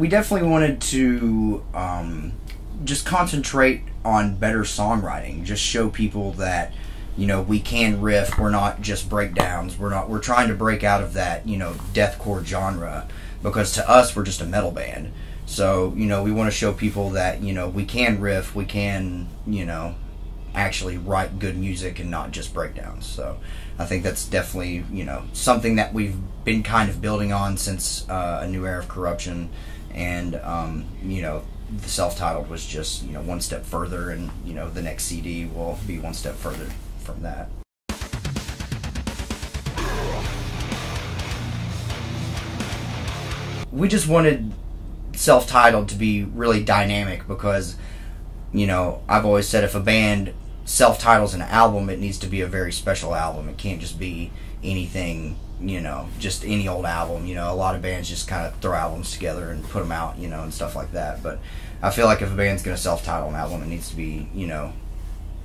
We definitely wanted to just concentrate on better songwriting, just show people that, you know, we can riff, we're not just breakdowns, we're trying to break out of that, you know, deathcore genre, because to us we're just a metal band. So, you know, we want to show people that, you know, we can riff, we can, you know, actually write good music and not just breakdowns. So I think that's definitely, you know, something that we've been kind of building on since A New Era of Corruption. And you know, the self-titled was just, you know, one step further, and, you know, the next CD will be one step further from that. We just wanted self-titled to be really dynamic, because, you know, I've always said if a band self-titles an album, it needs to be a very special album. It can't just be anything, you know, just any old album. You know, a lot of bands just kind of throw albums together and put them out, you know, and stuff like that. But I feel like if a band's going to self-title an album, it needs to be, you know,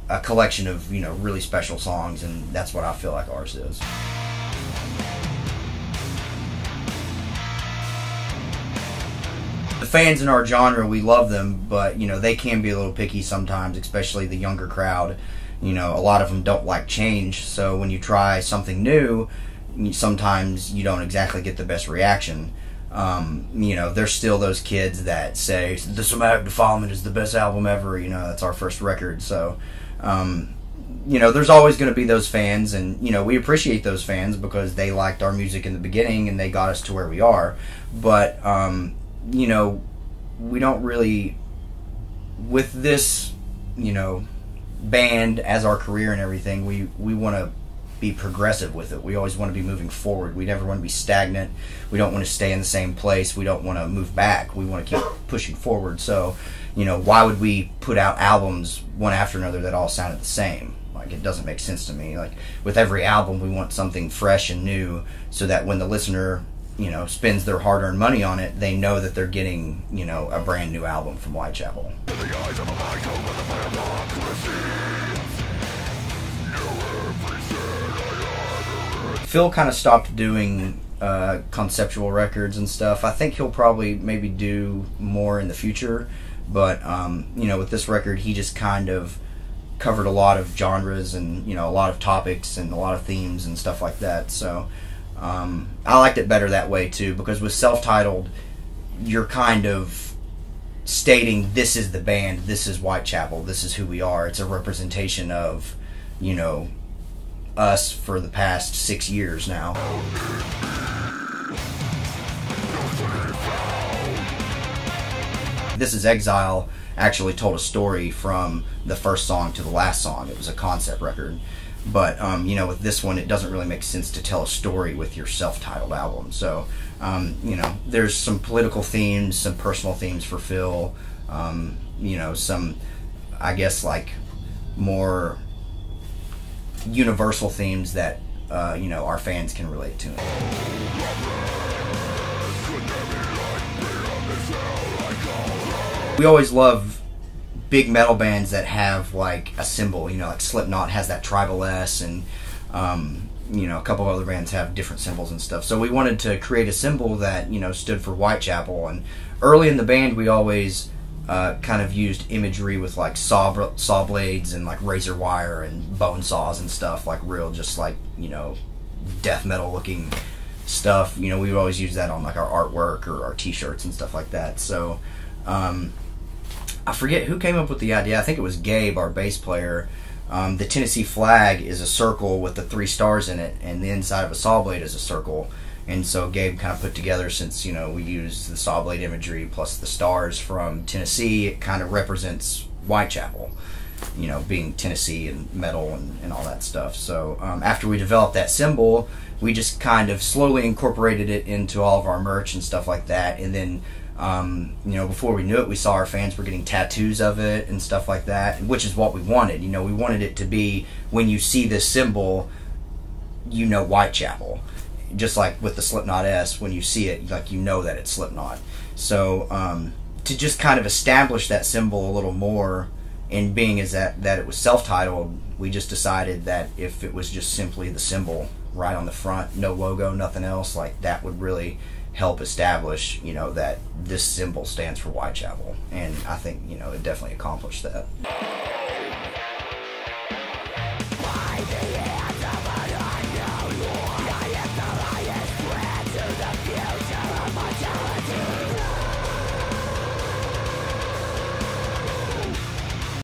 a collection of, you know, really special songs, and that's what I feel like ours is. The fans in our genre, we love them, but, you know, they can be a little picky sometimes, especially the younger crowd. You know, a lot of them don't like change, so when you try something new, sometimes you don't exactly get the best reaction. You know, there's still those kids that say, The Somatic Defilement is the best album ever, you know, that's our first record. So, you know, there's always going to be those fans, and, you know, we appreciate those fans because they liked our music in the beginning and they got us to where we are. But, you know, we don't really, with this, you know, band as our career and everything, we want to be progressive with it. We always want to be moving forward. We never want to be stagnant. We don't want to stay in the same place. We don't want to move back. We want to keep pushing forward. So, you know, why would we put out albums one after another that all sounded the same? Like, it doesn't make sense to me. Like, with every album, we want something fresh and new, so that when the listener, you know, spends their hard-earned money on it, they know that they're getting, you know, a brand new album from Whitechapel. Phil kind of stopped doing conceptual records and stuff. I think he'll probably maybe do more in the future, but you know, with this record, he just kind of covered a lot of genres and, you know, a lot of topics and a lot of themes and stuff like that. So I liked it better that way too, because with self-titled, you're kind of stating, this is the band, this is Whitechapel, this is who we are. It's a representation of, you know, us for the past 6 years now. This Is Exile actually told a story from the first song to the last song. It was a concept record. But, you know, with this one, it doesn't really make sense to tell a story with your self-titled album. So, you know, there's some political themes, some personal themes for Phil, you know, some, I guess, like, more universal themes that, you know, our fans can relate to. We always love big metal bands that have like a symbol, you know, like Slipknot has that tribal S, and you know, a couple of other bands have different symbols and stuff. So we wanted to create a symbol that, you know, stood for Whitechapel. And early in the band, we always kind of used imagery with like saw blades and like razor wire and bone saws and stuff, like real, just like, you know, death metal looking stuff. You know, we would always use that on like our artwork or our t-shirts and stuff like that. So I forget who came up with the idea. I think it was Gabe, our bass player. The Tennessee flag is a circle with the 3 stars in it, and the inside of a saw blade is a circle. And so Gabe kind of put together, since, you know, we use the saw blade imagery plus the stars from Tennessee, it kind of represents Whitechapel, you know, being Tennessee and metal and all that stuff. So after we developed that symbol, we just kind of slowly incorporated it into all of our merch and stuff like that. And then you know, before we knew it, we saw our fans were getting tattoos of it and stuff like that, which is what we wanted. You know, we wanted it to be, when you see this symbol, you know, Whitechapel. Just like with the Slipknot S, when you see it, like, you know that it's Slipknot. So to just kind of establish that symbol a little more, and being as that it was self-titled, we just decided that if it was just simply the symbol right on the front, no logo, nothing else, like, that would really help establish, you know, that this symbol stands for Whitechapel. And I think, you know, it definitely accomplished that.